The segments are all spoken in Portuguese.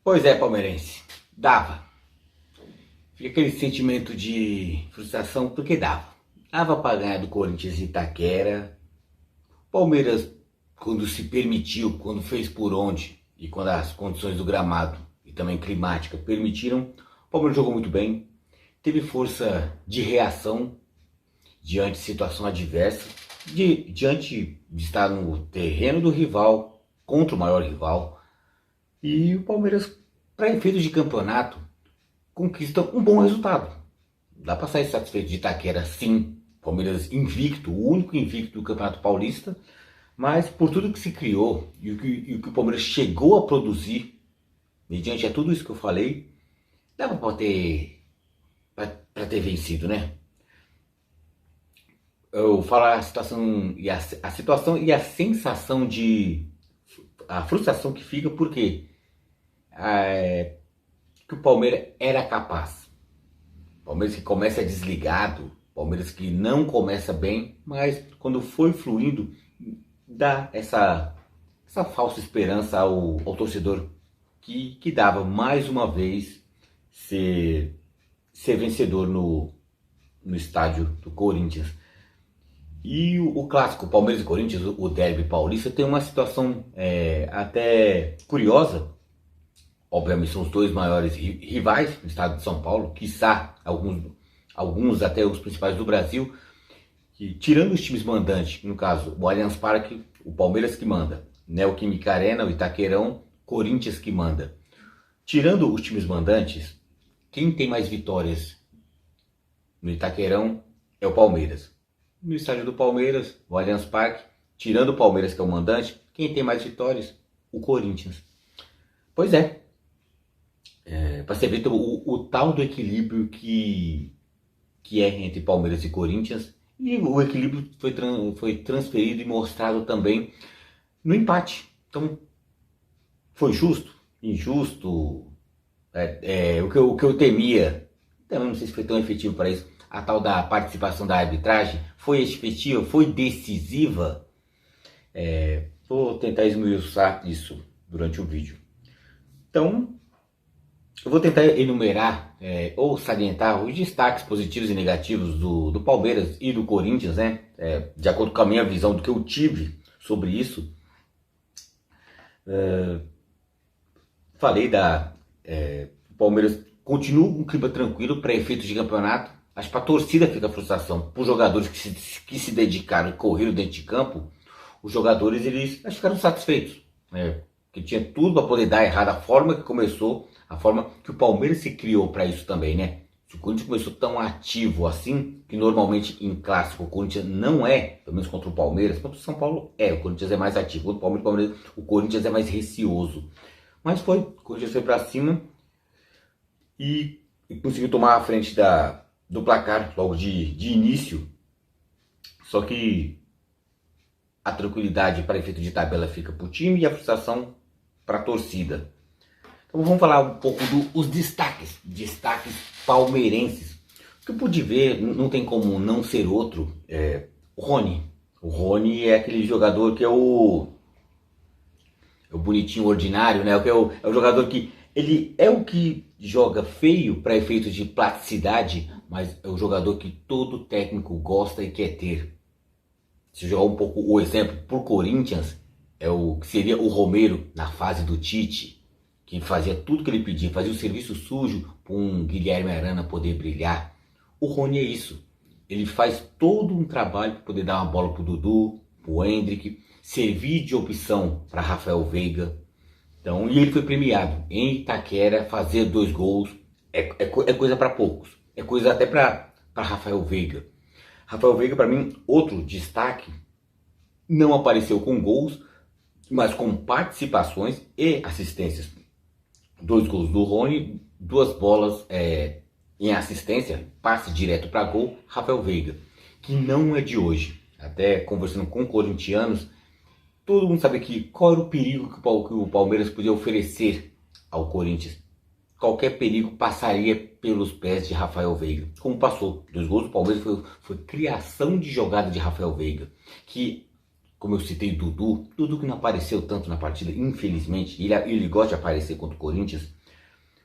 Pois é, palmeirense, dava. Fica aquele sentimento de frustração, porque dava. Dava para ganhar do Corinthians em Itaquera. Palmeiras, quando se permitiu, quando fez por onde, e quando as condições do gramado e também climática permitiram, o Palmeiras jogou muito bem. Teve força de reação diante de situação adversa, diante de estar no terreno do rival, contra o maior rival. E o Palmeiras, para efeitos de campeonato, conquista um bom resultado. Dá para sair satisfeito de Itaquera, sim. Palmeiras invicto, o único invicto do Campeonato Paulista. Mas por tudo que se criou e o que o Palmeiras chegou a produzir, mediante a tudo isso que eu falei, dava para ter vencido, né? Eu falo a situação e a sensação de a frustração que fica porque que o Palmeiras era capaz. Palmeiras que começa desligado, Palmeiras que não começa bem, mas quando foi fluindo, dá essa falsa esperança ao torcedor que dava mais uma vez ser vencedor no estádio do Corinthians. E o clássico Palmeiras e Corinthians, o derby paulista, tem uma situação até curiosa. Obviamente são os dois maiores rivais do estado de São Paulo, quiçá alguns até os principais do Brasil. Que, tirando os times mandantes, no caso o Allianz Parque, o Palmeiras que manda, Neoquímica Arena, o Itaquerão, Corinthians que manda. Tirando os times mandantes, quem tem mais vitórias no Itaquerão é o Palmeiras. No estádio do Palmeiras, o Allianz Parque, tirando o Palmeiras que é o mandante, quem tem mais vitórias? O Corinthians. Pois é. Para você ver o tal do equilíbrio que é entre Palmeiras e Corinthians. E o equilíbrio foi transferido e mostrado também no empate. Então, foi justo? Injusto? O que eu temia, também não sei se foi tão efetivo para isso, a tal da participação da arbitragem, foi efetiva, foi decisiva? Vou tentar esmiuçar isso durante o vídeo. Então, eu vou tentar enumerar ou salientar os destaques positivos e negativos do Palmeiras e do Corinthians, né? De acordo com a minha visão do que eu tive sobre isso. Falei o Palmeiras continua um clima tranquilo para efeitos de campeonato. Acho que para a torcida fica a frustração. Para os jogadores que se dedicaram e correram dentro de campo, os jogadores eles ficaram satisfeitos. Que tinha tudo para poder dar errado. A forma que começou, a forma que o Palmeiras se criou para isso também, né? Se o Corinthians começou tão ativo assim, que normalmente em clássico o Corinthians não é, pelo menos contra o Palmeiras, contra o São Paulo o Corinthians é mais ativo, contra o Palmeiras, o Corinthians é mais receoso. Mas o Corinthians foi para cima e conseguiu tomar a frente do placar logo de início. Só que a tranquilidade para efeito de tabela fica para o time e a frustração para a torcida. Então vamos falar um pouco dos destaques palmeirenses. O que eu pude ver, não tem como não ser outro, o Rony. O Rony é aquele jogador que é o bonitinho ordinário, né? É o jogador que ele é o que joga feio para efeitos de plasticidade, mas é o jogador que todo técnico gosta e quer ter. Se jogar um pouco o exemplo por Corinthians, é o que seria o Romero na fase do Tite, que fazia tudo que ele pedia, fazia o serviço sujo para um Guilherme Arana poder brilhar. O Rony é isso. Ele faz todo um trabalho para poder dar uma bola para o Dudu, para o Hendrick, servir de opção para Rafael Veiga. Então, e ele foi premiado em Itaquera, fazer 2 gols. É coisa para poucos. É coisa até para Rafael Veiga. Rafael Veiga, para mim, outro destaque, não apareceu com gols, mas com participações e assistências. 2 gols do Rony, 2 bolas em assistência, passe direto para gol, Rafael Veiga, que não é de hoje. Até conversando com corintianos, todo mundo sabe qual era o perigo que o Palmeiras podia oferecer ao Corinthians. Qualquer perigo passaria pelos pés de Rafael Veiga, como passou. 2 gols do Palmeiras foi criação de jogada de Rafael Veiga, que como eu citei Dudu que não apareceu tanto na partida, infelizmente, ele gosta de aparecer contra o Corinthians.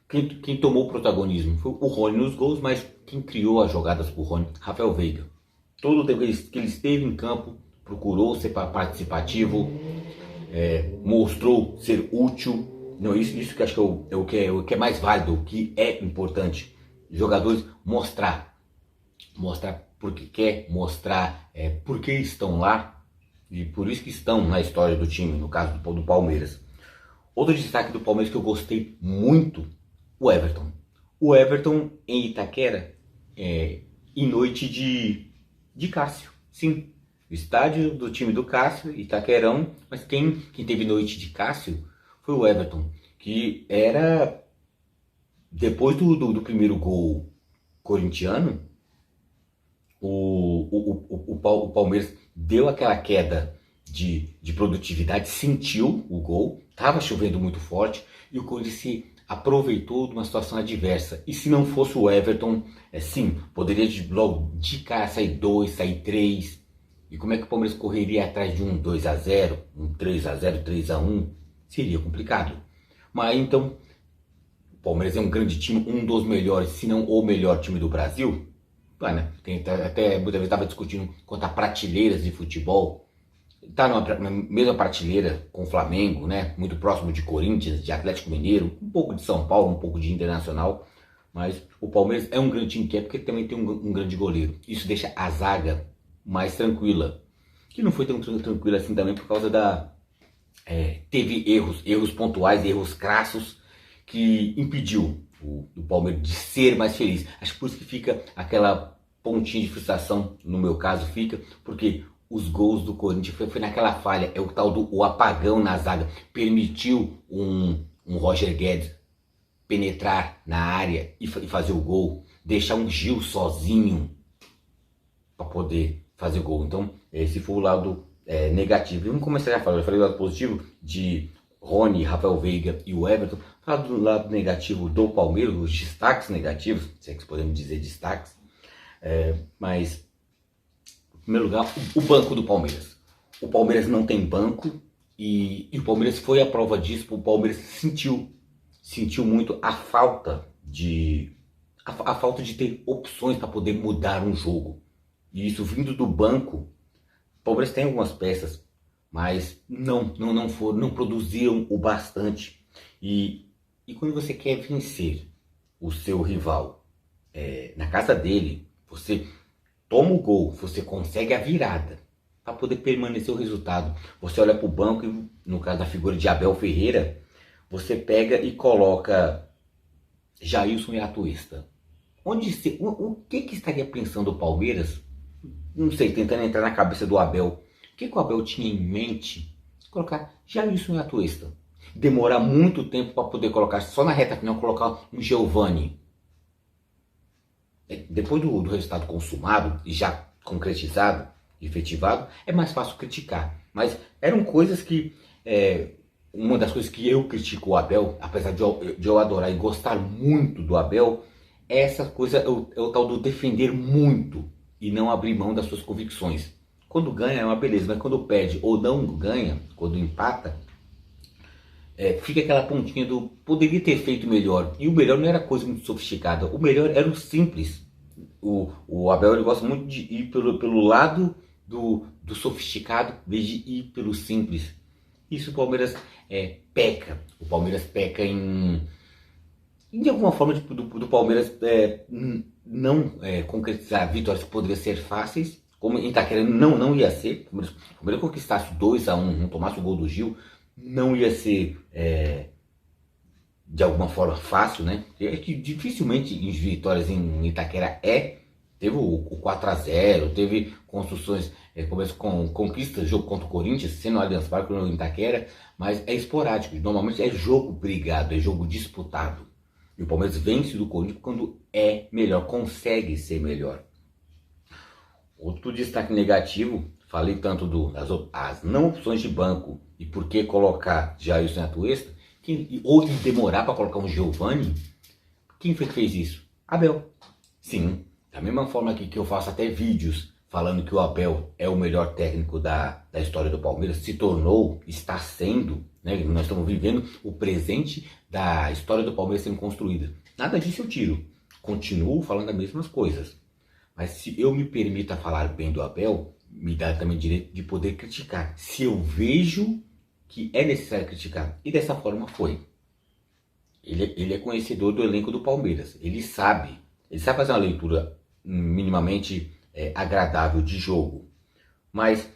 Quem tomou o protagonismo foi o Rony nos gols, mas quem criou as jogadas pro Rony, Rafael Veiga. Todo o tempo que ele esteve em campo, procurou ser participativo, mostrou ser útil. Não, isso que acho que é o que é mais válido, o que é importante. Jogadores mostrar porque quer, mostrar por que estão lá e por isso que estão na história do time, no caso do Palmeiras. Outro destaque do Palmeiras que eu gostei muito, o Everton. O Everton em Itaquera, em noite de Cássio, sim. O estádio do time do Cássio, Itaquerão, mas quem teve noite de Cássio foi o Everton, que era, depois do primeiro gol corintiano, o Palmeiras deu aquela queda de produtividade, sentiu o gol, estava chovendo muito forte e o Corinthians se aproveitou de uma situação adversa. E se não fosse o Everton, sim, poderia logo de cara sair 2, sair 3. E como é que o Palmeiras correria atrás de um 2-0, um 3-0, 3-1? Seria complicado. Mas então, o Palmeiras é um grande time, um dos melhores, se não o melhor time do Brasil. Né? Até muitas vezes estava discutindo quanto a prateleiras de futebol. Está na mesma prateleira com o Flamengo, né? Muito próximo de Corinthians, de Atlético Mineiro, um pouco de São Paulo, um pouco de Internacional. Mas o Palmeiras é um grande time que porque também tem um grande goleiro. Isso deixa a zaga mais tranquila. Que não foi tão tranquila assim também por causa teve erros pontuais, erros crassos que impediu o Palmeiras de ser mais feliz. Acho que por isso que fica aquela pontinha de frustração, no meu caso fica, porque os gols do Corinthians foi naquela falha, é o tal do apagão na zaga, permitiu um Roger Guedes penetrar na área e fazer o gol, deixar um Gil sozinho para poder fazer o gol. Então esse foi o lado negativo. Vamos começar a falar, eu falei do lado positivo de Rony, Rafael Veiga e o Everton. Falar do lado negativo do Palmeiras, os destaques negativos, se é que podemos dizer destaques, mas em primeiro lugar, o banco do Palmeiras. O Palmeiras não tem banco e o Palmeiras foi a prova disso. O Palmeiras sentiu muito a falta de ter opções para poder mudar um jogo. E isso vindo do banco, o Palmeiras tem algumas peças, mas não produziram o bastante. E quando você quer vencer o seu rival na casa dele, você toma o gol, você consegue a virada para poder permanecer o resultado. Você olha para o banco e, no caso da figura de Abel Ferreira, você pega e coloca Jailson e Atuesta. O que estaria pensando o Palmeiras? Não sei, tentando entrar na cabeça do Abel. O que o Abel tinha em mente? Colocar Jailson e Atuesta. Demorar muito tempo para poder colocar, só na reta final, colocar um Giovani. Depois do resultado consumado e já concretizado, efetivado, é mais fácil criticar. Mas eram coisas que... uma das coisas que eu critico o Abel, apesar de eu adorar e gostar muito do Abel, é essa coisa, é o tal do defender muito e não abrir mão das suas convicções. Quando ganha é uma beleza, mas quando perde ou não ganha, quando empata, fica aquela pontinha do poderia ter feito melhor. E o melhor não era coisa muito sofisticada, o melhor era o simples. O Abel ele gosta muito de ir pelo lado do sofisticado, em vez de ir pelo simples. Isso o Palmeiras peca. O Palmeiras peca de alguma forma do Palmeiras não concretizar vitórias que poderiam ser fáceis, como em Itaquera não ia ser. O Palmeiras conquistasse 2-1, não tomasse o gol do Gil, não ia ser de alguma forma fácil, né? É que dificilmente em vitórias em Itaquera teve o 4-0, teve construções, começa com conquistas, jogo contra o Corinthians, sendo o Allianz Parque ou em Itaquera, mas é esporádico, normalmente é jogo brigado, é jogo disputado. E o Palmeiras vence do Corinthians quando é melhor, consegue ser melhor. Outro destaque negativo, falei tanto das não opções de banco e por que colocar Jailson e Atuesta, ou demorar para colocar um Giovani. Quem foi que fez isso? Abel. Sim, da mesma forma que eu faço até vídeos falando que o Abel é o melhor técnico da história do Palmeiras, se tornou, está sendo, né? Nós estamos vivendo o presente da história do Palmeiras sendo construída. Nada disso eu tiro. Continuo falando as mesmas coisas. Mas se eu me permito falar bem do Abel, me dá também direito de poder criticar. Se eu vejo que é necessário criticar. E dessa forma foi. Ele é conhecedor do elenco do Palmeiras. Ele sabe fazer uma leitura minimamente agradável de jogo. Mas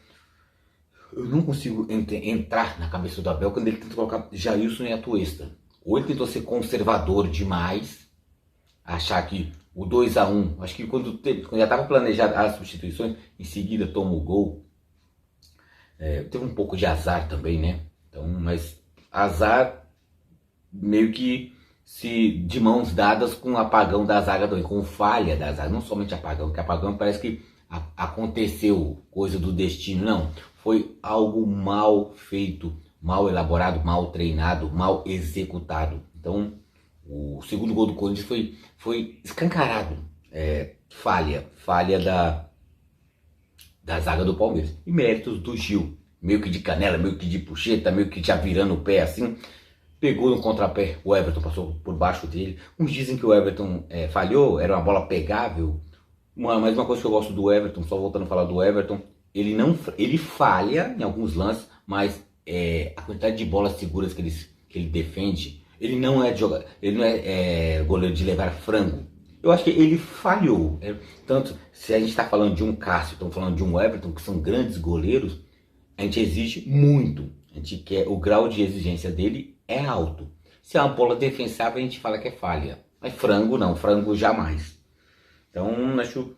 eu não consigo entrar na cabeça do Abel quando ele tenta colocar Jailson e Atuesta. Ou ele tentou ser conservador demais, achar que o 2-1, acho que quando já estava planejado as substituições, em seguida toma o gol. Teve um pouco de azar também, né? Então, mas azar meio que de mãos dadas com o apagão da zaga também, com falha da zaga, não somente apagão, porque apagão parece que aconteceu coisa do destino, não. Foi algo mal feito, mal elaborado, mal treinado, mal executado. Então, o segundo gol do Corinthians foi escancarado. Falha da zaga do Palmeiras. E méritos do Gil. Meio que de canela, meio que de puxeta, meio que já virando o pé assim. Pegou no contrapé, o Everton passou por baixo dele. Uns dizem que o Everton falhou, era uma bola pegável. Mais uma coisa que eu gosto do Everton, só voltando a falar do Everton, ele falha em alguns lances, mas a quantidade de bolas seguras que ele defende, ele não é goleiro de levar frango. Eu acho que ele falhou. Tanto, se a gente está falando de um Cássio, estamos falando de um Everton, que são grandes goleiros, a gente exige muito. A gente quer, o grau de exigência dele é alto. Se é uma bola defensável, a gente fala que é falha. Mas frango não, frango jamais. Então, acho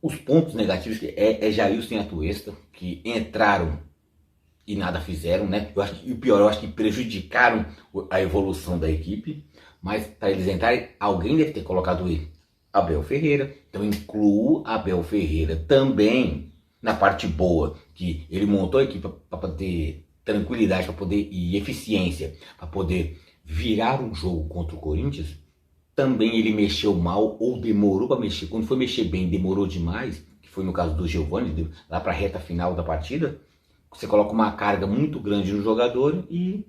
os pontos negativos é Jailson e Atuesta, que entraram e nada fizeram, né? Eu acho que, e o pior, eu acho que prejudicaram a evolução da equipe. Mas para eles entrarem, alguém deve ter colocado ele. Abel Ferreira. Então incluo Abel Ferreira também na parte boa, que ele montou a equipe para poder tranquilidade, para poder e eficiência, para poder virar um jogo contra o Corinthians. Também ele mexeu mal ou demorou para mexer. Quando foi mexer bem, demorou demais, que foi no caso do Giovani, lá para a reta final da partida. Você coloca uma carga muito grande no jogador e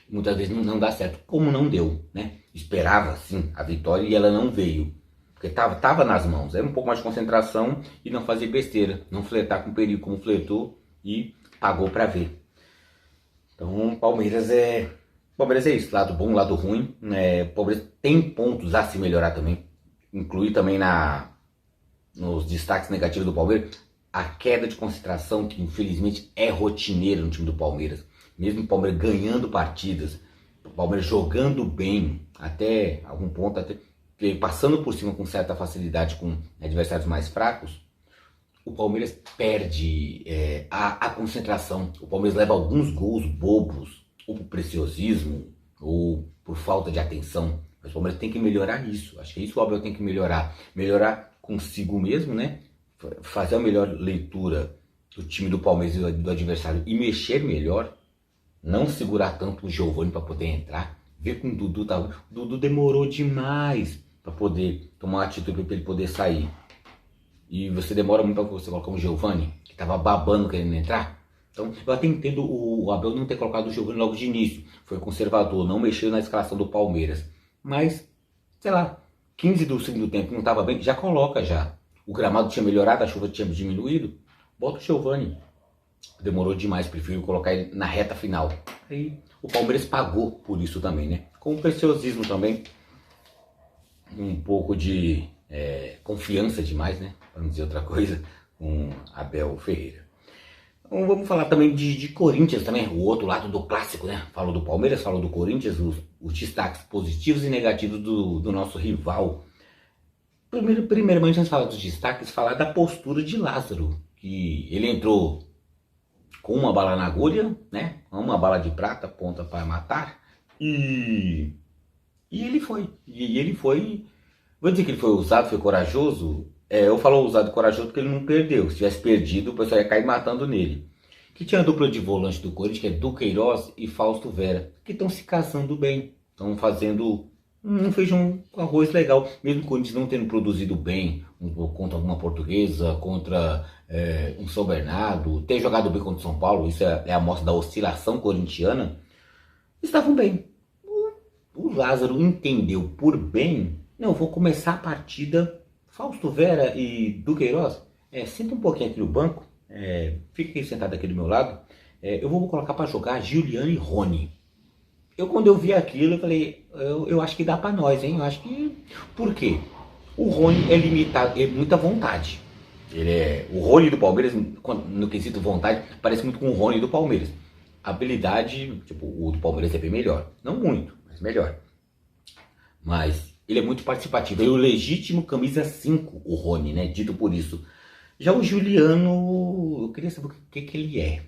muitas vezes não dá certo, como não deu, né? Esperava sim a vitória e ela não veio, porque tava nas mãos. Era um pouco mais de concentração e não fazer besteira, não flertar com o perigo como flertou e pagou para ver. Então Palmeiras é isso, lado bom, lado ruim, né? Palmeiras tem pontos a se melhorar também, incluir também nos destaques negativos do Palmeiras a queda de concentração que infelizmente é rotineira no time do Palmeiras. Mesmo o Palmeiras ganhando partidas, o Palmeiras jogando bem, até algum ponto, até passando por cima com certa facilidade com adversários mais fracos, o Palmeiras perde a concentração. O Palmeiras leva alguns gols bobos, ou por preciosismo, ou por falta de atenção. Mas o Palmeiras tem que melhorar isso. Acho que é isso que o Abel tem que melhorar. Melhorar consigo mesmo, né? Fazer a melhor leitura do time do Palmeiras e do adversário e mexer melhor. Não segurar tanto o Giovani para poder entrar. Ver com o Dudu. O Dudu demorou demais para poder tomar uma atitude para ele poder sair. E você demora muito para você colocar um Giovani, que estava babando querendo entrar. Então eu até entendo o Abel não ter colocado o Giovani logo de início. Foi conservador, não mexeu na escalação do Palmeiras. Mas, sei lá, 15 do segundo tempo não estava bem, já coloca já. O gramado tinha melhorado, a chuva tinha diminuído. Bota o Giovani. Demorou demais, prefiro colocar ele na reta final. Aí o Palmeiras pagou por isso também, né? Com o preciosismo também. Um pouco de confiança demais, né? Para não dizer outra coisa, com Abel Ferreira. Então vamos falar também de Corinthians também, o outro lado do clássico, né? Falou do Palmeiras, falou do Corinthians, os destaques positivos e negativos do nosso rival. Primeiramente, antes de falar dos destaques, falar da postura de Lázaro, que ele entrou com uma bala na agulha, né? Uma bala de prata, ponta para matar. E ele foi. Vou dizer que ele foi ousado, foi corajoso. Eu falo ousado e corajoso porque ele não perdeu. Se tivesse perdido, o pessoal ia cair matando nele. Que tinha a dupla de volante do Corinthians, que é Duqueiroz e Fausto Vera, que estão se casando bem. Estão fazendo um feijão com arroz legal, mesmo o Corinthians não tendo produzido bem contra alguma portuguesa, contra um São Bernardo, ter jogado bem contra o São Paulo, isso é a amostra da oscilação corintiana, estavam bem. O Lázaro entendeu por bem, não, vou começar a partida, Fausto Vera e Duqueiroz, senta um pouquinho aqui no banco, fica aqui sentado aqui do meu lado, eu vou colocar para jogar Giuliano e Rony. Quando eu vi aquilo, eu falei, eu acho que dá pra nós, hein? Eu acho que... Por quê? O Rony é limitado, é muita vontade. O Rony do Palmeiras, no quesito vontade, parece muito com o Rony do Palmeiras. A habilidade, tipo, o do Palmeiras é bem melhor. Não muito, mas melhor. Mas ele é muito participativo. Ele é o legítimo camisa 5, o Rony, né? Dito por isso. Já o Giuliano, eu queria saber o que ele é.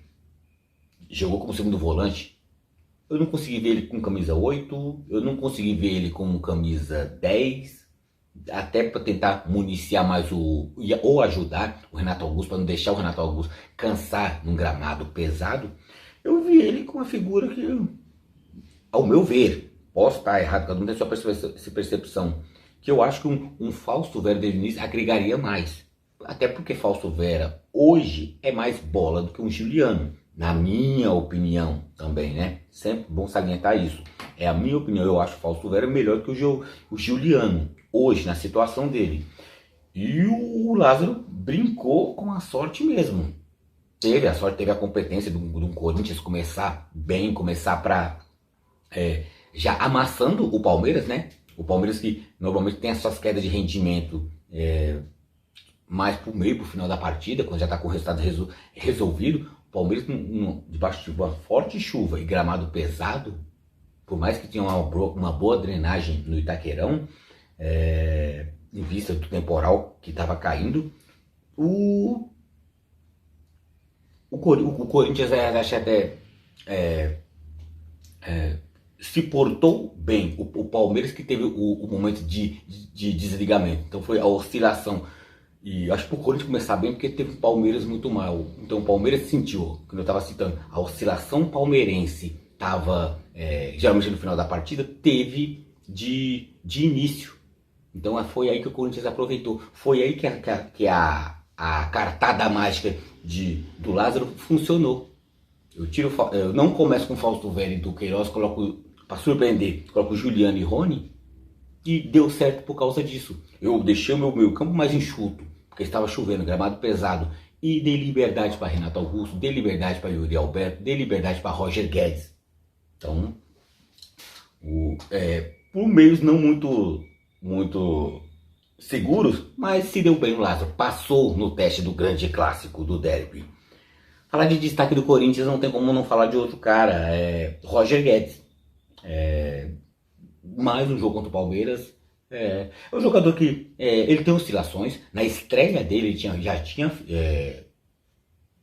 Jogou como segundo volante. Eu não consegui ver ele com camisa 8, eu não consegui ver ele com camisa 10, até para tentar municiar mais ou ajudar o Renato Augusto, para não deixar o Renato Augusto cansar num gramado pesado. Eu vi ele com uma figura que, ao meu ver, posso estar errado, cada um tem sua percepção, que eu acho que um Fausto Vera desde o início agregaria mais. Até porque Fausto Vera hoje é mais bola do que um Giuliano. Na minha opinião também, né? Sempre bom salientar isso. É a minha opinião. Eu acho o Fausto Vera melhor que o Giuliano, hoje, na situação dele. E o Lázaro brincou com a sorte mesmo. Teve a sorte, teve a competência do Corinthians começar bem, começar já amassando o Palmeiras, né? O Palmeiras que normalmente tem as suas quedas de rendimento mais pro meio, pro final da partida, quando já está com o resultado resolvido. O Palmeiras, debaixo de uma forte chuva e gramado pesado, por mais que tenha uma boa drenagem no Itaquerão, em vista do temporal que estava caindo, o Corinthians acho até se portou bem. O Palmeiras que teve o momento de desligamento. Então foi a oscilação. E acho que o Corinthians começar bem porque teve o Palmeiras muito mal. Então o Palmeiras sentiu, quando eu estava citando, a oscilação palmeirense estava, geralmente no final da partida, teve de início. Então foi aí que o Corinthians aproveitou. Foi aí que a cartada mágica do Lázaro funcionou. Eu não começo com o Fausto Vera e Duqueiroz, coloco para surpreender, coloco o Giuliano e Rony, e deu certo por causa disso. Eu deixei o meu campo mais enxuto, porque estava chovendo, gramado pesado, e dei liberdade para Renato Augusto, dei liberdade para Yuri Alberto, dei liberdade para Roger Guedes. Então, por meios não muito seguros, mas se deu bem o Lázaro, passou no teste do grande clássico do derby. Falar de destaque do Corinthians não tem como não falar de outro cara, Roger Guedes. Mais um jogo contra o Palmeiras. É um jogador que ele tem oscilações. Na estreia dele,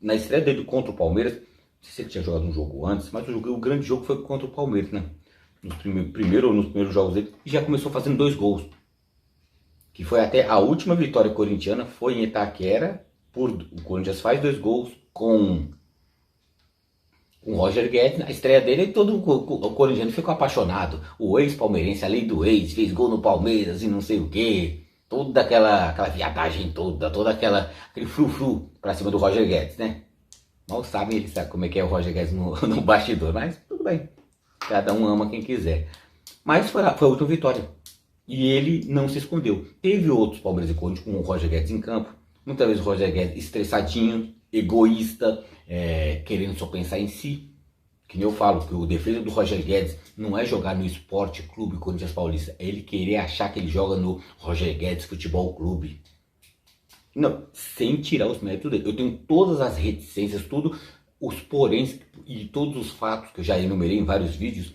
na estreia dele contra o Palmeiras, não sei se ele tinha jogado um jogo antes, mas o grande jogo foi contra o Palmeiras, né? Nos primeiros jogos dele, e já começou fazendo 2 gols. Que foi até a última vitória corintiana, foi em Itaquera. O Corinthians faz 2 gols com o Roger Guedes. Na estreia dele, todo o corintiano ficou apaixonado. O ex-palmeirense, a lei do ex, fez gol no Palmeiras e não sei o que. Toda aquela viadagem todo aquele frufru pra cima do Roger Guedes, né? Mal sabe, ele sabe como é que é o Roger Guedes no bastidor, mas tudo bem. Cada um ama quem quiser. Mas foi a última vitória. E ele não se escondeu. Teve outros Palmeiras e Corinthians com o Roger Guedes em campo. Muitas vezes o Roger Guedes estressadinho, egoísta, querendo só pensar em si. Que nem eu falo, que o defeito do Roger Guedes não é jogar no Esporte Clube Corinthians Paulista. É ele querer achar que ele joga no Roger Guedes Futebol Clube. Não, sem tirar os méritos dele. Eu tenho todas as reticências, tudo, os poréns e todos os fatos que eu já enumerei em vários vídeos.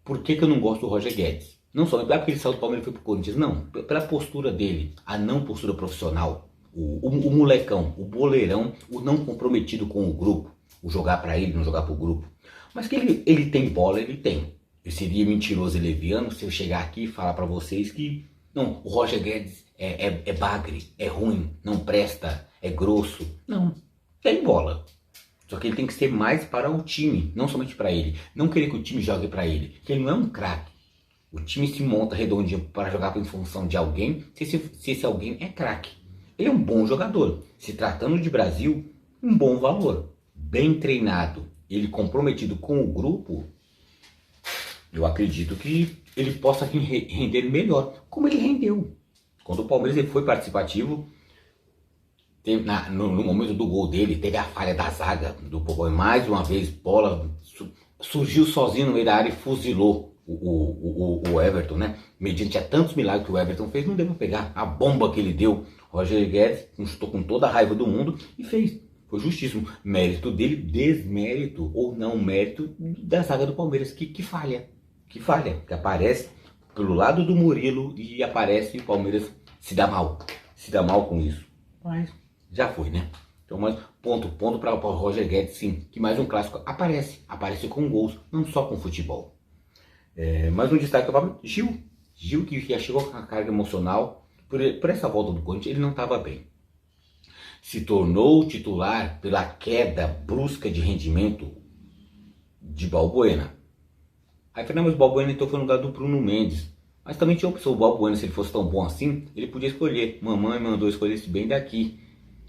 Por que eu não gosto do Roger Guedes? Não só porque ele saiu do Palmeiras e foi pro Corinthians, não. Pela postura dele, a não postura profissional. O molecão, o boleirão, o não comprometido com o grupo. O jogar pra ele, não jogar pro grupo. Mas que ele tem bola, ele tem. Eu seria mentiroso e leviano se eu chegar aqui e falar pra vocês que não, o Roger Guedes é bagre, é ruim, não presta, é grosso. Não, tem bola. Só que ele tem que ser mais para o time, não somente para ele. Não querer que o time jogue para ele, porque ele não é um craque. O time se monta redondinho para jogar em função de alguém, se esse alguém é craque. Ele é um bom jogador. Se tratando de Brasil, um bom valor. Bem treinado, ele comprometido com o grupo, eu acredito que ele possa render melhor, como ele rendeu. Quando o Palmeiras ele foi participativo, no momento do gol dele, teve a falha da zaga do Palmeiras. Mais uma vez, bola surgiu sozinho no meio da área e fuzilou o Everton, né? Mediante a tantos milagres que o Everton fez, não deu pra pegar a bomba que ele deu. Roger Guedes chutou com toda a raiva do mundo e fez. Foi justíssimo. Mérito dele, desmérito ou não mérito da zaga do Palmeiras. Que falha. Que aparece pelo lado do Murilo e aparece e o Palmeiras se dá mal. Se dá mal com isso. Mas já foi, né? Então, mas ponto para o Roger Guedes, sim. Que mais um clássico aparece com gols, não só com futebol. Mais um destaque para Gil. Gil que já chegou com a carga emocional. Por essa volta do Corinthians, ele não estava bem. Se tornou titular pela queda brusca de rendimento de Balbuena. Aí falei, mas o Balbuena então foi no lugar do Bruno Mendes. Mas também tinha opção, o Balbuena, se ele fosse tão bom assim, ele podia escolher. Mamãe mandou escolher esse bem daqui.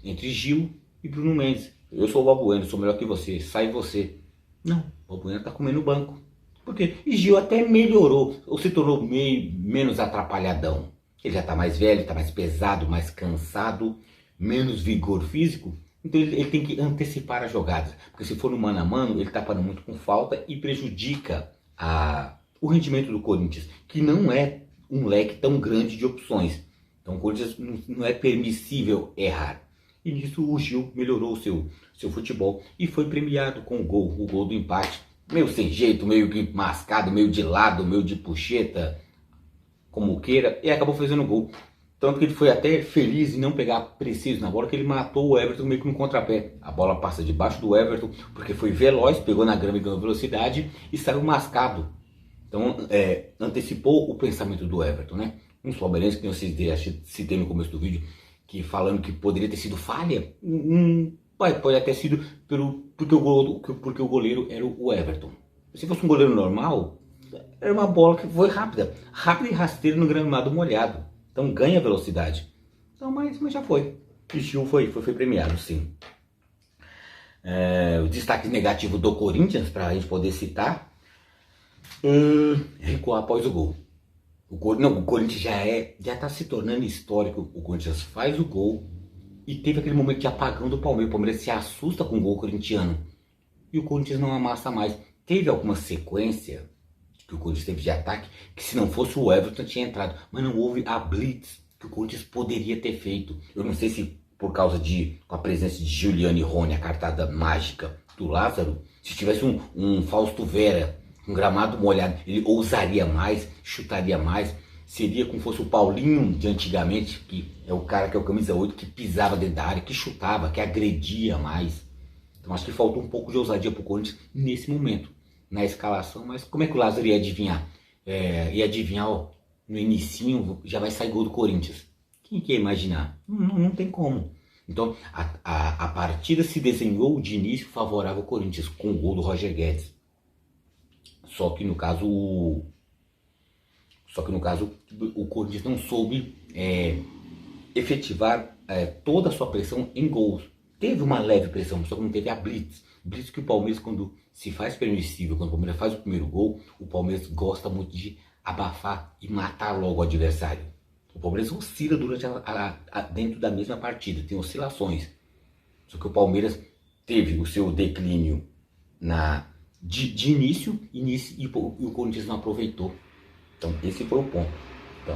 Entre Gil e Bruno Mendes. Eu sou o Balbuena, sou melhor que você, sai você. Não, o Balbuena tá comendo o banco. Por quê? E Gil até melhorou, ou se tornou menos atrapalhadão. Ele já tá mais velho, tá mais pesado, mais cansado, menos vigor físico. Então ele tem que antecipar as jogadas. Porque se for no mano a mano, ele tá parando muito com falta e prejudica o rendimento do Corinthians, que não é um leque tão grande de opções. Então o Corinthians não é permissível errar. E nisso o Gil melhorou o seu futebol e foi premiado com o gol do empate. Meio sem jeito, meio que mascado, meio de lado, meio de puxeta, como queira, e acabou fazendo o gol. Tanto que ele foi até feliz em não pegar preciso na bola, que ele matou o Everton meio que no contrapé. A bola passa debaixo do Everton, porque foi veloz, pegou na grama e ganhou velocidade e saiu mascado. Então antecipou o pensamento do Everton, né? Uns palmeirenses que eu citei no começo do vídeo, que falando que poderia ter sido falha, pode até ter sido porque o goleiro era o Everton. Se fosse um goleiro normal, era uma bola que foi rápida e rasteira no gramado molhado. Então ganha velocidade. Então, mas já foi. O Gil foi premiado, sim. O destaque negativo do Corinthians, para a gente poder citar, recuar após o gol. O Corinthians já está se tornando histórico. O Corinthians faz o gol e teve aquele momento de apagão do Palmeiras. O Palmeiras se assusta com o gol corintiano e o Corinthians não amassa mais. Teve alguma sequência que o Corinthians teve de ataque que, se não fosse o Everton, tinha entrado, mas não houve a blitz que o Corinthians poderia ter feito. Eu não sei se por causa com a presença de Giuliano e Rony, a cartada mágica do Lázaro, se tivesse um Fausto Vera, um gramado molhado, ele ousaria mais, chutaria mais. Seria como fosse o Paulinho de antigamente, que é o cara que é o camisa 8, que pisava dentro da área, que chutava, que agredia mais. Então acho que faltou um pouco de ousadia para o Corinthians nesse momento, na escalação. Mas como é que o Lázaro ia adivinhar? Ia adivinhar, ó, no inicinho já vai sair gol do Corinthians. Quem que ia imaginar? Não tem como. Então a partida se desenhou de início favorável ao Corinthians, com o gol do Roger Guedes. Só que no caso o Corinthians não soube efetivar toda a sua pressão em gols. Teve uma leve pressão, só que não teve a blitz. Blitz que o Palmeiras, quando se faz permissível, quando o Palmeiras faz o primeiro gol, o Palmeiras gosta muito de abafar e matar logo o adversário. O Palmeiras oscila durante dentro da mesma partida, tem oscilações. Só que o Palmeiras teve o seu declínio de início e o Corinthians não aproveitou. Então esse foi o ponto. Então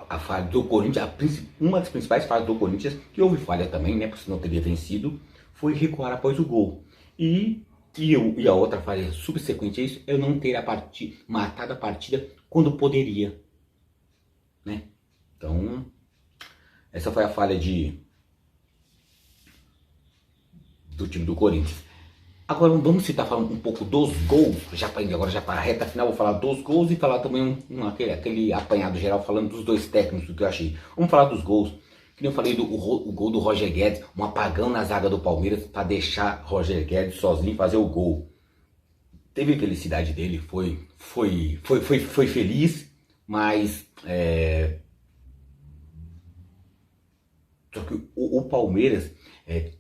a falha do Corinthians, uma das principais falhas do Corinthians, que houve falha também, né, porque senão teria vencido, foi recuar após o gol. E a outra falha subsequente a isso é não ter matado a partida quando poderia, né? Então essa foi a falha do time do Corinthians. Agora vamos falando um pouco dos gols, agora já para a reta final, vou falar dos gols e falar também aquele apanhado geral falando dos dois técnicos do que eu achei. Vamos falar dos gols, que eu falei o gol do Roger Guedes, um apagão na zaga do Palmeiras para deixar Roger Guedes sozinho fazer o gol. teve a felicidade dele, foi feliz, mas só que o Palmeiras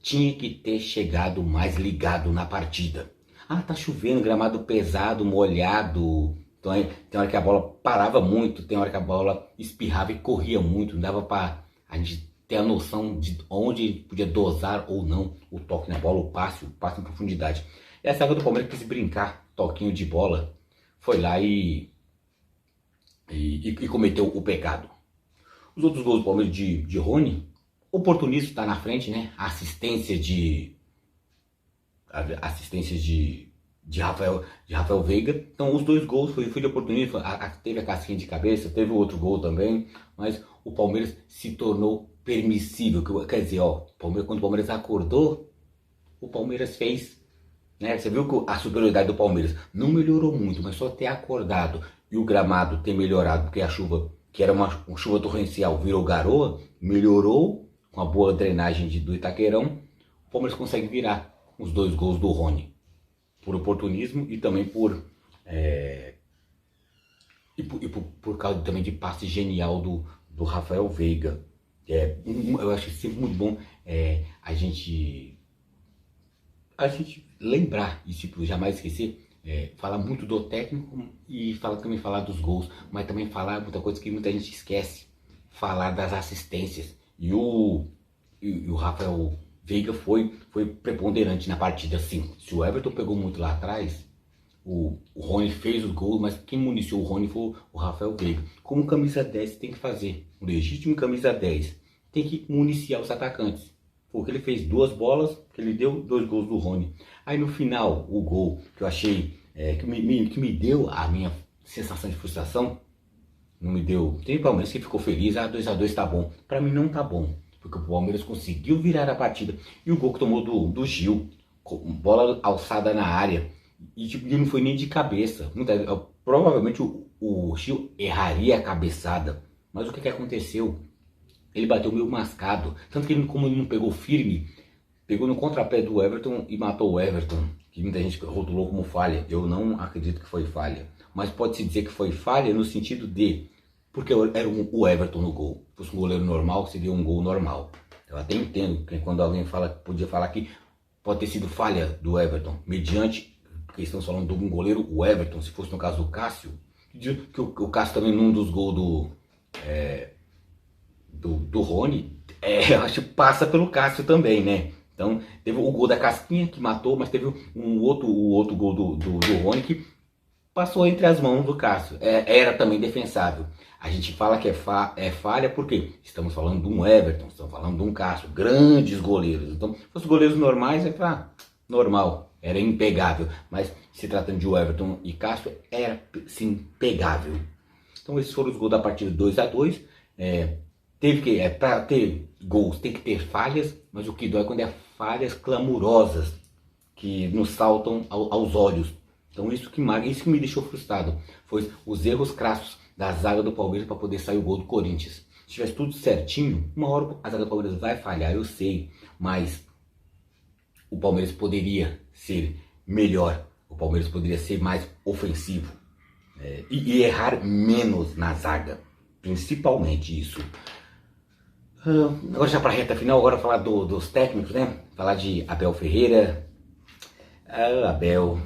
tinha que ter chegado mais ligado na partida. Ah, tá chovendo, gramado pesado, molhado. Então, tem hora que a bola parava muito, tem hora que a bola espirrava e corria muito. Não dava para a gente ter a noção de onde podia dosar ou não o toque na bola, o passe em profundidade. E a saga do Palmeiras quis brincar, toquinho de bola, foi lá e cometeu o pecado. Os outros gols do Palmeiras de Rony, oportunismo está na frente, né? Assistências de Rafael Veiga. Então os dois gols foi de oportunismo. Teve a casquinha de cabeça, teve o outro gol também, mas o Palmeiras se tornou permissível. Quer dizer, quando o Palmeiras acordou, o Palmeiras fez, né? Você viu que a superioridade do Palmeiras não melhorou muito, mas só ter acordado e o gramado ter melhorado, porque a chuva, que era uma chuva torrencial, virou garoa, melhorou com a boa drenagem do Itaquerão. O Palmeiras consegue virar os dois gols do Rony, por oportunismo e também por causa também de passe genial do Rafael Veiga. Eu acho sempre muito bom a gente lembrar e jamais esquecer, falar muito do técnico e também falar dos gols, mas também falar muita coisa que muita gente esquece, falar das assistências. E o Rafael Veiga foi preponderante na partida, sim. Se o Everton pegou muito lá atrás, o Rony fez os gols, mas quem municiou o Rony foi o Rafael Veiga. Como camisa 10 tem que fazer, um legítimo camisa 10 tem que municiar os atacantes. Porque ele fez 2 bolas, que ele deu 2 gols do Rony. Aí no final, o gol que eu achei, que me deu a minha sensação de frustração, não me deu. Tem Palmeiras que ficou feliz, 2-2 tá bom. Pra mim não tá bom, porque o Palmeiras conseguiu virar a partida. E o gol que tomou do Gil, bola alçada na área, e não foi nem de cabeça. Provavelmente o Gil erraria a cabeçada, mas o que aconteceu? Ele bateu meio mascado, tanto que como ele não pegou firme, pegou no contrapé do Everton e matou o Everton, que muita gente rotulou como falha. Eu não acredito que foi falha, mas pode-se dizer que foi falha no sentido de, porque era o Everton no gol. Se fosse um goleiro normal, seria um gol normal. Eu até entendo que quando alguém podia falar que pode ter sido falha do Everton, mediante, porque estamos falando de um goleiro, o Everton, se fosse no caso do Cássio, que o Cássio também num dos gols do Rony, eu acho que passa pelo Cássio também, né? Então, teve o gol da Casquinha que matou, mas teve o outro gol do Rony que passou entre as mãos do Cássio. Era também defensável. A gente fala que é falha porque estamos falando de um Everton, estamos falando de um Cássio, grandes goleiros. Então, se fossem goleiros normais, normal, era impegável. Mas se tratando de Everton e Cássio, era sim pegável. Então, esses foram os gols da partida 2-2. Para ter gols tem que ter falhas, mas o que dói é quando é falhas clamorosas que nos saltam aos olhos. Então isso que me deixou frustrado, foi os erros crassos da zaga do Palmeiras para poder sair o gol do Corinthians. Se tivesse tudo certinho, uma hora a zaga do Palmeiras vai falhar, eu sei, mas o Palmeiras poderia ser melhor, o Palmeiras poderia ser mais ofensivo e errar menos na zaga, principalmente isso. Agora já para a reta final, agora falar dos técnicos, né? Falar de Abel Ferreira. Abel,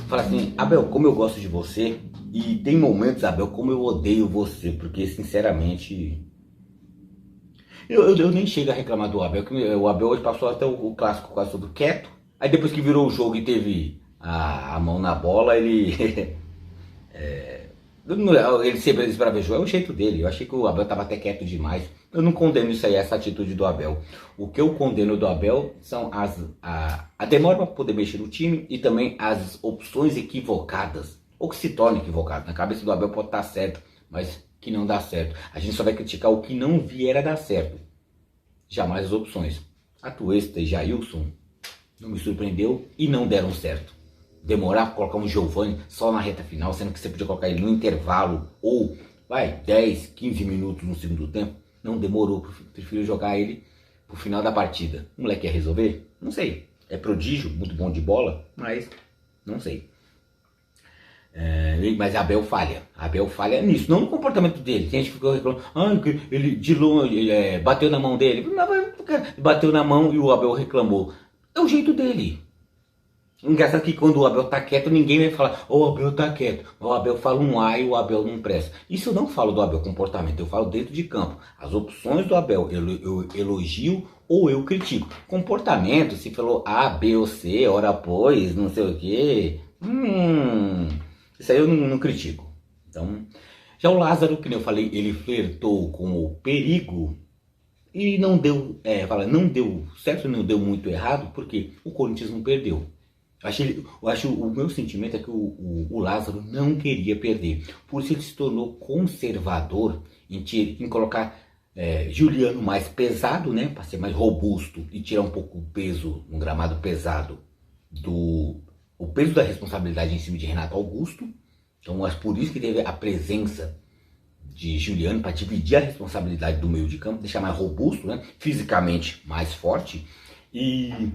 fala assim, Abel, como eu gosto de você, e tem momentos, Abel, como eu odeio você, porque sinceramente eu nem chego a reclamar do Abel, que o Abel hoje passou até o clássico quase todo quieto, aí depois que virou o jogo e teve a mão na bola, ele ele se esbravejou, é o jeito dele. Eu achei que o Abel estava até quieto demais. Eu não condeno isso aí, essa atitude do Abel. O que eu condeno do Abel são a demora para poder mexer no time e também as opções equivocadas, ou que se tornam equivocadas. Na cabeça do Abel pode estar certo, mas que não dá certo. A gente só vai criticar o que não vier a dar certo, jamais as opções. Atuesta e Jailson não me surpreendeu e não deram certo. Demorar para colocar um Giovani só na reta final, sendo que você podia colocar ele no intervalo ou 10, 15 minutos no segundo tempo, não demorou. Prefiro jogar ele pro final da partida. O moleque ia resolver? Não sei. É prodígio, muito bom de bola, mas não sei. Mas Abel falha. Abel falha nisso, não no comportamento dele. Tem gente que ficou reclamando, que ele de longe bateu na mão dele. Não, bateu na mão e o Abel reclamou. É o jeito dele. Engraçado que quando o Abel tá quieto, ninguém vai falar, o Abel tá quieto. O Abel fala um A e o Abel não presta. Isso eu não falo do Abel comportamento, eu falo dentro de campo. As opções do Abel, eu elogio ou eu critico. Comportamento, se falou A, B ou C, hora após, não sei o quê. Isso aí eu não critico. Então, já o Lázaro, que eu falei, ele flertou com o perigo e não deu, não deu certo, não deu muito errado, porque o Corinthians não perdeu. O meu sentimento é que o Lázaro não queria perder. Por isso ele se tornou conservador em colocar Juliano mais pesado, né? Para ser mais robusto e tirar um pouco o peso, um gramado pesado, o peso da responsabilidade em cima de Renato Augusto. Então acho por isso que teve a presença de Juliano para dividir a responsabilidade do meio de campo, deixar mais robusto, né? Fisicamente mais forte e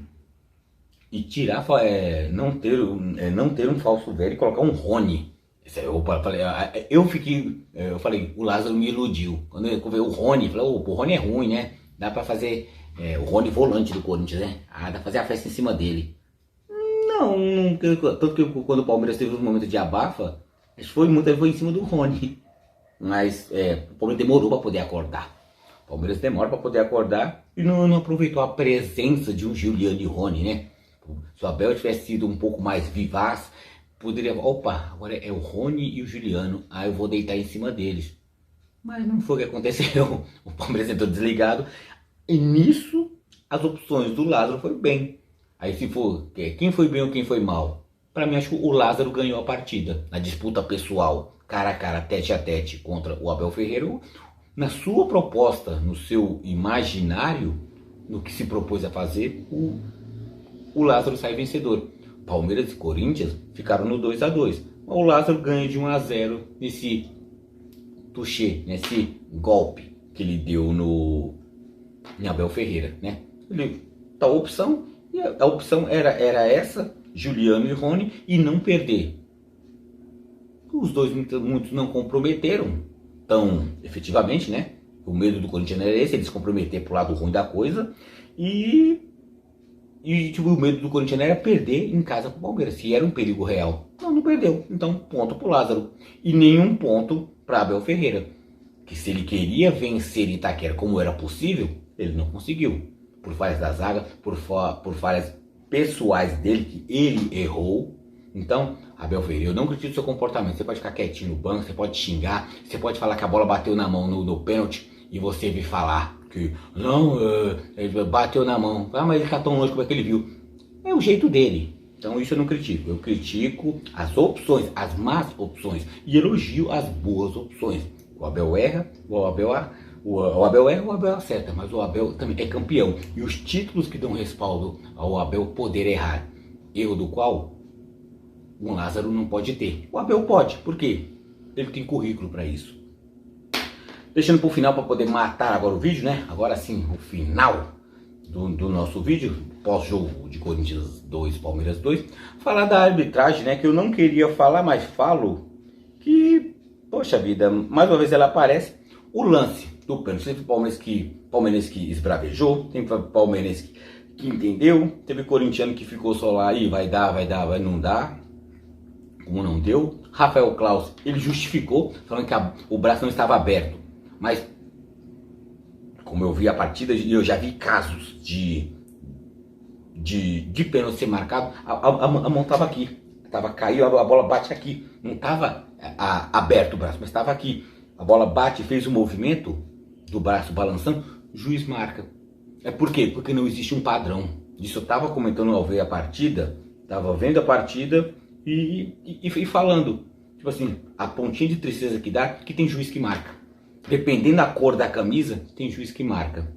tirar, não ter um falso velho e colocar um Rony. Eu falei, o Lázaro me iludiu. Quando eu vi o Rony, eu falei, o Rony é ruim, né? Dá pra fazer o Rony volante do Corinthians, né? Dá pra fazer a festa em cima dele. Não, tanto que quando o Palmeiras teve um momento de abafa, foi em cima do Rony. Mas o Palmeiras demorou pra poder acordar. O Palmeiras demora pra poder acordar e não aproveitou a presença de um Juliano e Rony, né? Se o Abel tivesse sido um pouco mais vivaz, poderia... Opa, agora é o Rony e o Juliano. Eu vou deitar em cima deles. Mas não foi o que aconteceu. O Palmeiras entrou desligado. E nisso, as opções do Lázaro foi bem. Aí se for, quem foi bem ou quem foi mal? Pra mim, acho que o Lázaro ganhou a partida. Na disputa pessoal, cara a cara, tete a tete contra o Abel Ferreira. Na sua proposta, no seu imaginário, no que se propôs a fazer, o Lázaro sai vencedor. Palmeiras e Corinthians ficaram no 2-2. O Lázaro ganha de 1-0 nesse touché, nesse golpe que ele deu em Abel Ferreira, né? A opção era essa, Juliano e Rony, e não perder. Os dois muitos não comprometeram tão efetivamente, né? O medo do Corinthians era esse, eles comprometer pro lado ruim da coisa. E o medo do Corinthians era perder em casa pro Palmeiras, se era um perigo real. Não perdeu. Então, ponto pro Lázaro. E nenhum ponto para Abel Ferreira. Que se ele queria vencer Itaquera como era possível, ele não conseguiu. Por falhas da zaga, por falhas pessoais dele, que ele errou. Então, Abel Ferreira, eu não critico o seu comportamento. Você pode ficar quietinho no banco, você pode xingar, você pode falar que a bola bateu na mão no pênalti e você vir falar que não, ele bateu na mão. Mas ele tá tão longe, como é que ele viu? É o jeito dele. Então isso eu não critico. Eu critico as opções, as más opções. E elogio as boas opções. O Abel erra, o Abel erra, o Abel acerta. Mas o Abel também é campeão. E os títulos que dão respaldo ao Abel poder errar, erro do qual o Lázaro não pode ter. O Abel pode. Por quê? Ele tem currículo para isso. Deixando para o final para poder matar agora o vídeo, né? Agora sim, o final do nosso vídeo, pós-jogo de Corinthians 2, Palmeiras 2. Falar da arbitragem, né? Que eu não queria falar, mas falo que, poxa vida, mais uma vez ela aparece. O lance do pênalti. Teve palmeirense que esbravejou, teve palmeirense que entendeu, teve corintiano que ficou só lá, e vai não dar. Como não deu. Rafael Claus, ele justificou, falando que o braço não estava aberto. Mas, como eu vi a partida, eu já vi casos de pênalti ser marcado, a mão estava aqui, caiu, a bola bate aqui, não estava aberto o braço, mas estava aqui. A bola bate, fez o movimento do braço balançando, o juiz marca. Por quê? Porque não existe um padrão. Isso eu estava comentando ao ver a partida, estava vendo a partida e falando, tipo assim, a pontinha de tristeza que dá, que tem juiz que marca. Dependendo da cor da camisa, tem juiz que marca.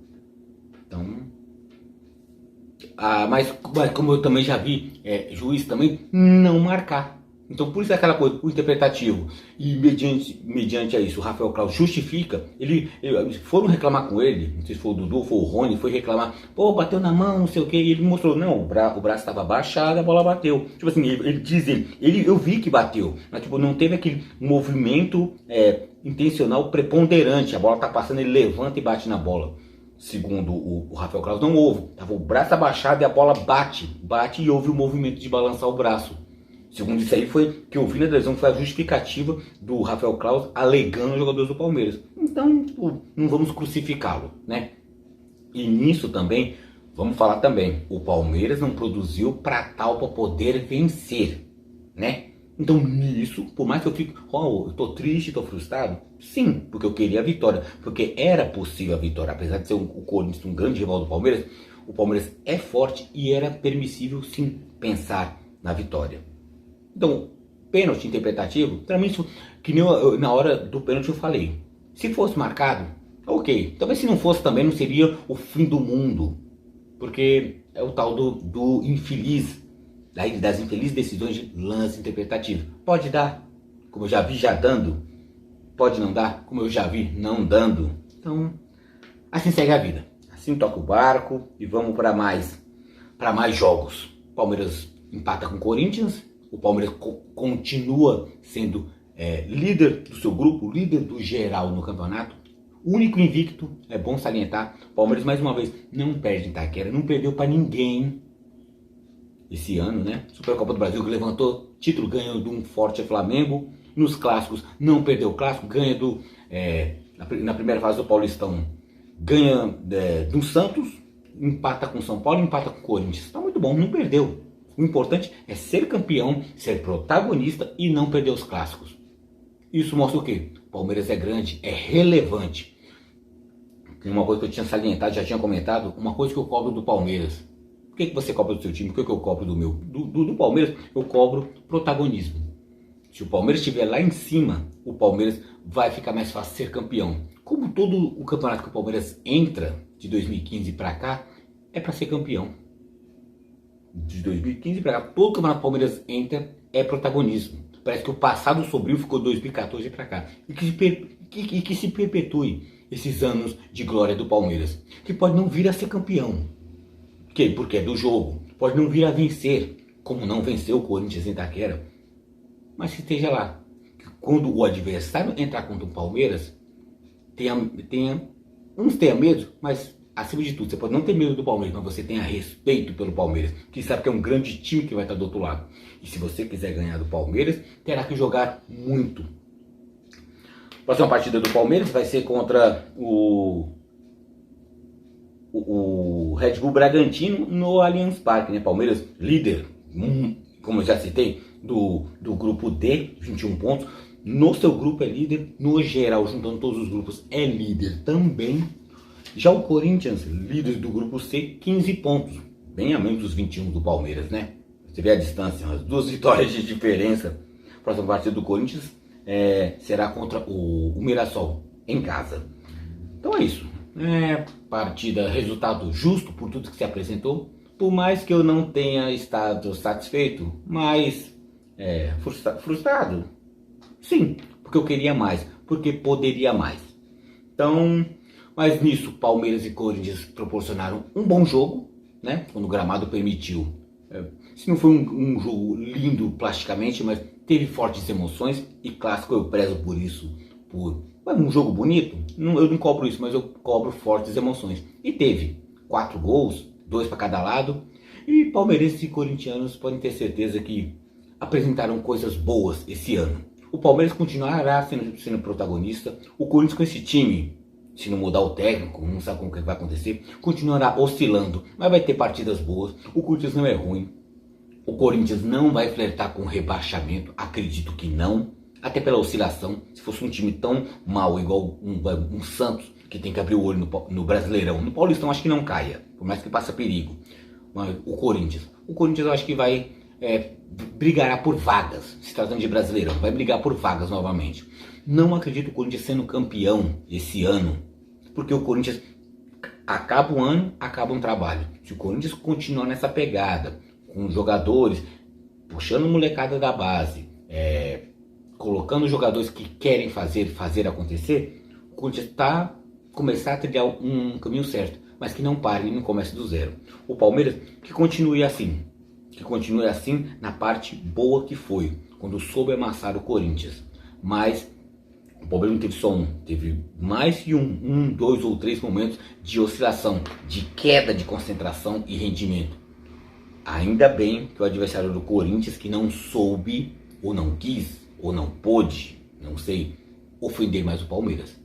Então, mas como eu também já vi juiz também não marcar. Então por isso é aquela coisa, o interpretativo. E mediante a isso, o Rafael Claus justifica, foram reclamar com ele, não sei se foi o Dudu, foi o Rony, foi reclamar, pô, bateu na mão, não sei o que, e ele mostrou, não, o braço estava baixado, a bola bateu. Tipo assim, ele diz, eu vi que bateu, mas tipo, não teve aquele movimento intencional preponderante, a bola tá passando, ele levanta e bate na bola. Segundo o Rafael Claus, não houve, tava o braço abaixado e a bola bate e houve o movimento de balançar o braço. Segundo isso aí, foi que eu vi na televisão, foi a justificativa do Rafael Claus alegando os jogadores do Palmeiras. Então, não vamos crucificá-lo, né? E nisso também, vamos falar também, o Palmeiras não produziu para tal para poder vencer, né? Então nisso, por mais que eu fique, eu tô triste, tô frustrado, sim, porque eu queria a vitória, porque era possível a vitória, apesar de ser o Corinthians um grande rival do Palmeiras, o Palmeiras é forte e era permissível sim pensar na vitória. Então, pênalti interpretativo, para mim, que nem na hora do pênalti eu falei, se fosse marcado, ok, talvez se não fosse também não seria o fim do mundo, porque é o tal do infeliz, das infelizes decisões de lance interpretativo. Pode dar, como eu já vi já dando, pode não dar, como eu já vi não dando. Então, assim segue a vida, assim toca o barco e vamos para mais jogos. Palmeiras empata com o Corinthians. O Palmeiras continua sendo líder do seu grupo, líder do geral no campeonato. Único invicto, é bom salientar. O Palmeiras, mais uma vez, não perde em Itaquera, não perdeu para ninguém esse ano, né? Supercopa do Brasil, que levantou título, ganhou de um forte Flamengo. Nos clássicos, não perdeu o clássico, ganha na primeira fase do Paulistão, ganha do Santos, empata com o São Paulo, empata com o Corinthians. Tá muito bom, não perdeu. O importante é ser campeão, ser protagonista e não perder os clássicos. Isso mostra o quê? O Palmeiras é grande, é relevante. Tem uma coisa que eu tinha salientado, já tinha comentado, uma coisa que eu cobro do Palmeiras. O que você cobra do seu time? O que eu cobro do meu? Do Palmeiras, eu cobro protagonismo. Se o Palmeiras estiver lá em cima, o Palmeiras vai ficar mais fácil ser campeão. Como todo o campeonato que o Palmeiras entra de 2015 para cá, é para ser campeão. De 2015 para cá, todo campeonato Palmeiras entra é protagonismo. Parece que o passado sombrio ficou de 2014 para cá. E que se perpetue esses anos de glória do Palmeiras. Que pode não vir a ser campeão. Porque é do jogo. Pode não vir a vencer, como não venceu o Corinthians em Itaquera. Mas que esteja lá. Quando o adversário entrar contra o Palmeiras, uns tenham medo, mas acima de tudo, você pode não ter medo do Palmeiras, mas você tenha respeito pelo Palmeiras, que sabe que é um grande time que vai estar do outro lado. E se você quiser ganhar do Palmeiras, terá que jogar muito. A próxima partida do Palmeiras vai ser contra o Red Bull Bragantino no Allianz Parque, né? Palmeiras líder, como eu já citei, do grupo D, 21 pontos. No seu grupo é líder, no geral, juntando todos os grupos, é líder também. Já o Corinthians, líder do grupo C, 15 pontos. Bem a menos dos 21 do Palmeiras, né? Você vê a distância, as 2 vitórias de diferença. A próxima partida do Corinthians será contra o Mirassol, em casa. Então é isso. Partida, resultado justo por tudo que se apresentou. Por mais que eu não tenha estado satisfeito, mas frustrado. Sim, porque eu queria mais, porque poderia mais. Então, mas nisso, Palmeiras e Corinthians proporcionaram um bom jogo, né? Quando o gramado permitiu. Se não foi um jogo lindo plasticamente, mas teve fortes emoções, e clássico eu prezo por isso, um jogo bonito. Eu não cobro isso, mas eu cobro fortes emoções. E teve 4 gols, 2 para cada lado, e palmeirenses e corintianos podem ter certeza que apresentaram coisas boas esse ano. O Palmeiras continuará sendo protagonista, o Corinthians com esse time, se não mudar o técnico, não sabe como que vai acontecer, continuará oscilando, mas vai ter partidas boas. O Corinthians não é ruim, o Corinthians não vai flertar com rebaixamento, acredito que não, até pela oscilação. Se fosse um time tão mal igual um Santos, que tem que abrir o olho no Brasileirão, no Paulistão acho que não caia, por mais que passe perigo. Mas o Corinthians eu acho que vai brigará por vagas, se tratando de Brasileirão, vai brigar por vagas novamente. Não acredito o Corinthians sendo campeão esse ano, porque o Corinthians acaba o ano, acaba um trabalho. Se o Corinthians continuar nessa pegada, com jogadores puxando molecada da base, colocando jogadores que querem fazer acontecer, o Corinthians está começar a trilhar um caminho certo, mas que não pare e não comece do zero. O Palmeiras que continue assim na parte boa que foi, quando soube amassar o Corinthians. Mas o Palmeiras não teve só teve mais de dois ou três momentos de oscilação, de queda de concentração e rendimento. Ainda bem que o adversário do Corinthians, que não soube, ou não quis, ou não pôde, não sei, ofender mais o Palmeiras.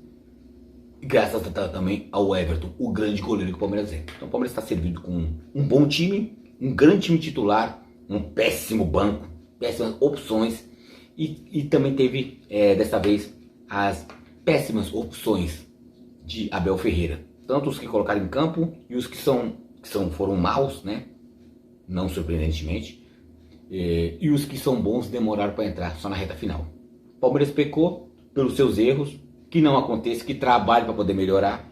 E graças também ao Everton, o grande goleiro que o Palmeiras é. Então o Palmeiras está servido com um bom time, um grande time titular, um péssimo banco, péssimas opções. E também teve, dessa vez, as péssimas opções de Abel Ferreira. Tanto os que colocaram em campo e os que foram maus, né? Não surpreendentemente. E os que são bons demoraram para entrar, só na reta final. O Palmeiras pecou pelos seus erros, que não aconteça, que trabalhe para poder melhorar.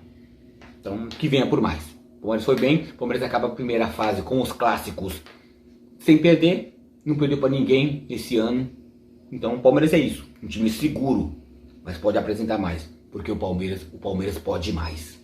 Então, que venha por mais. O Palmeiras foi bem, o Palmeiras acaba a primeira fase com os clássicos sem perder, não perdeu para ninguém esse ano. Então o Palmeiras é isso, um time seguro, mas pode apresentar mais, porque o Palmeiras pode mais.